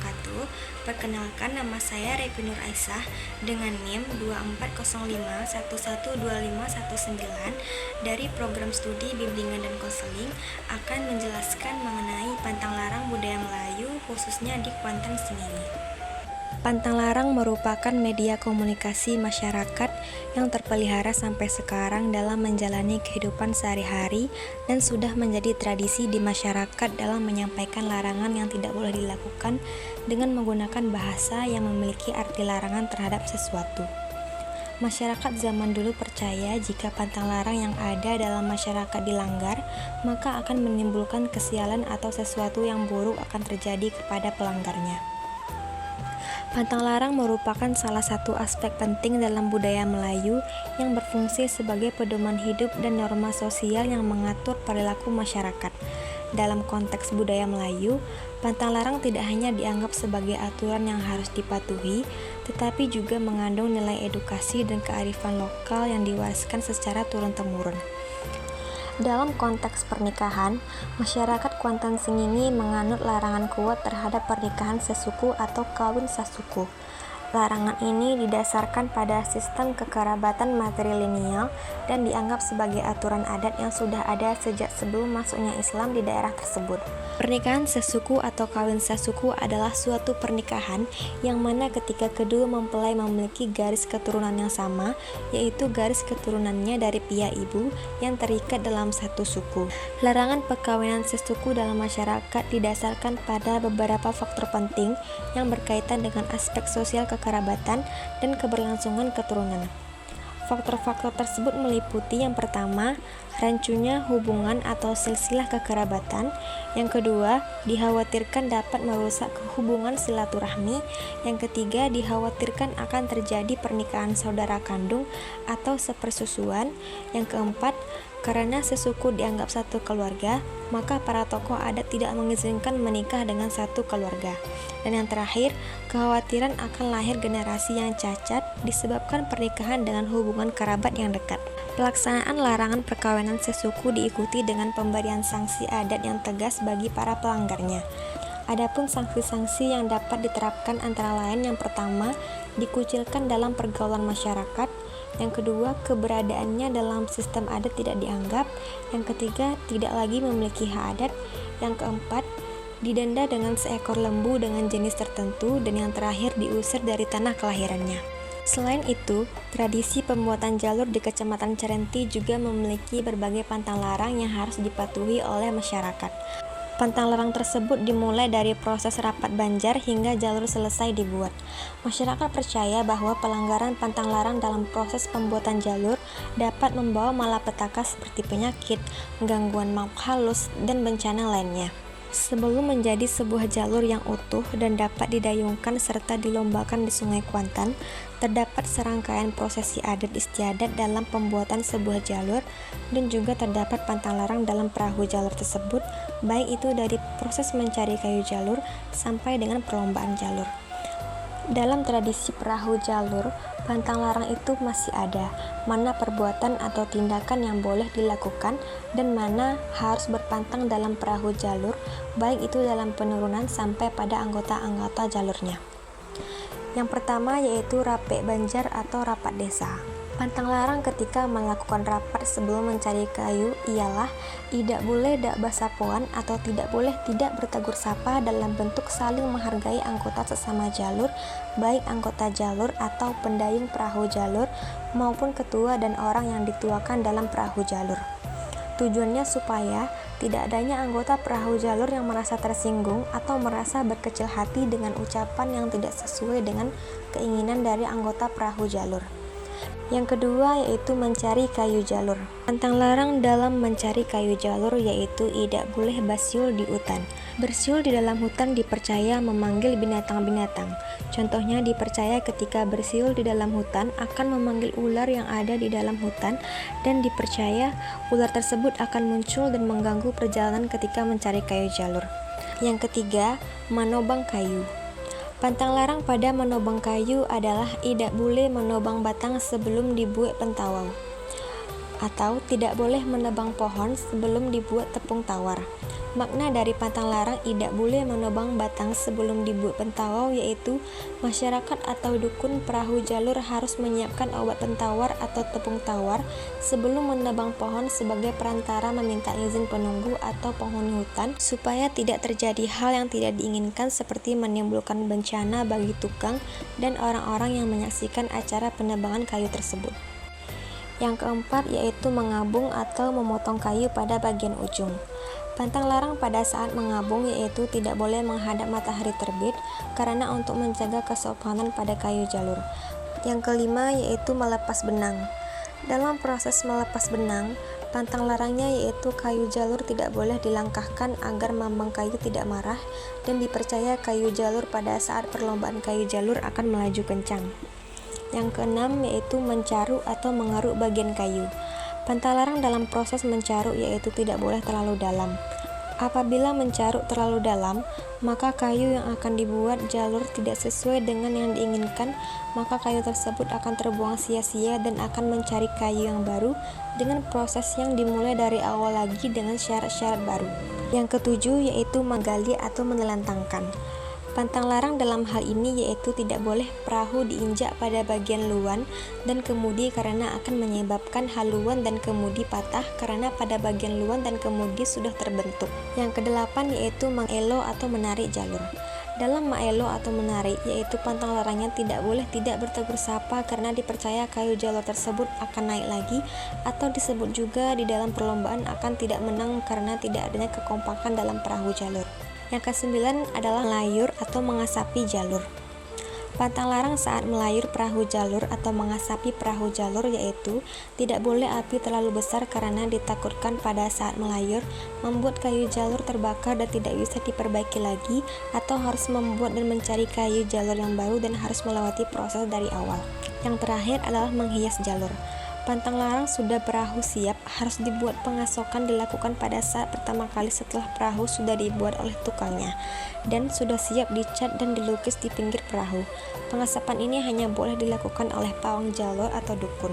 wabarakatuh. Perkenalkan, nama saya Revi Nur Aisyah dengan NIM 2405112519 dari Program Studi Bimbingan dan Konseling akan menjelaskan mengenai pantang larang budaya Melayu khususnya di Kuantan Sengingi. Pantang larang merupakan media komunikasi masyarakat yang terpelihara sampai sekarang dalam menjalani kehidupan sehari-hari dan sudah menjadi tradisi di masyarakat dalam menyampaikan larangan yang tidak boleh dilakukan dengan menggunakan bahasa yang memiliki arti larangan terhadap sesuatu. Masyarakat zaman dulu percaya jika pantang larang yang ada dalam masyarakat dilanggar, maka akan menimbulkan kesialan atau sesuatu yang buruk akan terjadi kepada pelanggarnya. Pantang larang merupakan salah satu aspek penting dalam budaya Melayu yang berfungsi sebagai pedoman hidup dan norma sosial yang mengatur perilaku masyarakat. Dalam konteks budaya Melayu, pantang larang tidak hanya dianggap sebagai aturan yang harus dipatuhi, tetapi juga mengandung nilai edukasi dan kearifan lokal yang diwariskan secara turun-temurun. Dalam konteks pernikahan, masyarakat Kuantan Sengingi menganut larangan kuat terhadap pernikahan sesuku atau kawin sasuku. Larangan ini didasarkan pada sistem kekerabatan matrilineal dan dianggap sebagai aturan adat yang sudah ada sejak sebelum masuknya Islam di daerah tersebut. Pernikahan sesuku atau kawin sasuku adalah suatu pernikahan yang mana ketika kedua mempelai memiliki garis keturunan yang sama, yaitu garis keturunannya dari pihak ibu yang terikat dalam satu suku. Larangan perkawinan sesuku dalam masyarakat didasarkan pada beberapa faktor penting yang berkaitan dengan aspek sosial kekerabatan dan keberlangsungan keturunan. Faktor-faktor tersebut meliputi yang pertama, rancunya hubungan atau silsilah kekerabatan. Yang kedua, dikhawatirkan dapat merusak hubungan silaturahmi. Yang ketiga, dikhawatirkan akan terjadi pernikahan saudara kandung atau sepersusuan. Yang keempat, karena sesuku dianggap satu keluarga, maka para tokoh adat tidak mengizinkan menikah dengan satu keluarga. Dan yang terakhir, kekhawatiran akan lahir generasi yang cacat disebabkan pernikahan dengan hubungan kerabat yang dekat. Pelaksanaan larangan perkawinan sesuku diikuti dengan pemberian sanksi adat yang tegas bagi para pelanggarnya. Adapun sanksi-sanksi yang dapat diterapkan antara lain yang pertama, dikucilkan dalam pergaulan masyarakat. Yang kedua, keberadaannya dalam sistem adat tidak dianggap. Yang ketiga, tidak lagi memiliki hak adat. Yang keempat, didenda dengan seekor lembu dengan jenis tertentu. Dan yang terakhir, diusir dari tanah kelahirannya. Selain itu, tradisi pembuatan jalur di Kecamatan Cerenti juga memiliki berbagai pantang larang yang harus dipatuhi oleh masyarakat. Pantang larang tersebut dimulai dari proses rapat banjar hingga jalur selesai dibuat. Masyarakat percaya bahwa pelanggaran pantang larang dalam proses pembuatan jalur dapat membawa malapetaka seperti penyakit, gangguan makhluk halus, dan bencana lainnya. Sebelum menjadi sebuah jalur yang utuh dan dapat didayungkan serta dilombakan di Sungai Kuantan, terdapat serangkaian prosesi adat istiadat dalam pembuatan sebuah jalur dan juga terdapat pantang larang dalam perahu jalur tersebut, baik itu dari proses mencari kayu jalur sampai dengan perlombaan jalur. Dalam tradisi perahu jalur, pantang larang itu masih ada, mana perbuatan atau tindakan yang boleh dilakukan dan mana harus berpantang dalam perahu jalur, baik itu dalam penurunan sampai pada anggota-anggota jalurnya. Yang pertama yaitu rapek banjar atau rapat desa. Pantang larang ketika melakukan rapat sebelum mencari kayu ialah tidak boleh dak basapoan atau tidak boleh tidak bertegur sapa dalam bentuk saling menghargai anggota sesama jalur, baik anggota jalur atau pendayung perahu jalur maupun ketua dan orang yang dituakan dalam perahu jalur. Tujuannya supaya tidak adanya anggota perahu jalur yang merasa tersinggung atau merasa berkecil hati dengan ucapan yang tidak sesuai dengan keinginan dari anggota perahu jalur. Yang kedua yaitu mencari kayu jalur. Pantang larang dalam mencari kayu jalur yaitu tidak boleh basiul di hutan. Bersiul di dalam hutan dipercaya memanggil binatang-binatang. Contohnya dipercaya ketika bersiul di dalam hutan akan memanggil ular yang ada di dalam hutan dan dipercaya ular tersebut akan muncul dan mengganggu perjalanan ketika mencari kayu jalur. Yang ketiga, menobang kayu. Pantang larang pada menobang kayu adalah tidak boleh menobang batang sebelum dibuat pentawau. atau tidak boleh menebang pohon sebelum dibuat tepung tawar. Makna dari pantang larang tidak boleh menebang batang sebelum dibuat pentawar yaitu masyarakat atau dukun perahu jalur harus menyiapkan obat pentawar atau tepung tawar sebelum menebang pohon sebagai perantara meminta izin penunggu atau penghuni hutan supaya tidak terjadi hal yang tidak diinginkan seperti menimbulkan bencana bagi tukang dan orang-orang yang menyaksikan acara penebangan kayu tersebut. Yang keempat yaitu mengabung atau memotong kayu pada bagian ujung. Pantang larang pada saat mengabung yaitu tidak boleh menghadap matahari terbit karena untuk menjaga kesopanan pada kayu jalur. Yang kelima yaitu melepas benang. Dalam proses melepas benang, pantang larangnya yaitu kayu jalur tidak boleh dilangkahkan agar mambang kayu tidak marah dan dipercaya kayu jalur pada saat perlombaan kayu jalur akan melaju kencang. Yang keenam yaitu mencaruk atau mengeruk bagian kayu. Pantang larang dalam proses mencaruk yaitu tidak boleh terlalu dalam. Apabila mencaruk terlalu dalam, maka kayu yang akan dibuat jalur tidak sesuai dengan yang diinginkan, maka kayu tersebut akan terbuang sia-sia dan akan mencari kayu yang baru dengan proses yang dimulai dari awal lagi dengan syarat-syarat baru. Yang ketujuh yaitu menggali atau menelentangkan. Pantang larang dalam hal ini yaitu tidak boleh perahu diinjak pada bagian luan dan kemudi karena akan menyebabkan haluan dan kemudi patah karena pada bagian luan dan kemudi sudah terbentuk. Yang kedelapan yaitu mengelo atau menarik jalur. Dalam mengelo atau menarik yaitu pantang larangnya tidak boleh tidak bertegur sapa karena dipercaya kayu jalur tersebut akan naik lagi atau disebut juga di dalam perlombaan akan tidak menang karena tidak adanya kekompakan dalam perahu jalur. Yang kesembilan adalah melayur atau mengasapi jalur. Pantang larang saat melayur perahu jalur atau mengasapi perahu jalur yaitu tidak boleh api terlalu besar karena ditakutkan pada saat melayur membuat kayu jalur terbakar dan tidak bisa diperbaiki lagi atau harus membuat dan mencari kayu jalur yang baru dan harus melewati proses dari awal. Yang terakhir adalah menghias jalur. Pantang larang sudah perahu siap harus dibuat pengasokan dilakukan pada saat pertama kali setelah perahu sudah dibuat oleh tukangnya dan sudah siap dicat dan dilukis di pinggir perahu. Pengasapan ini hanya boleh dilakukan oleh pawang jalur atau dukun.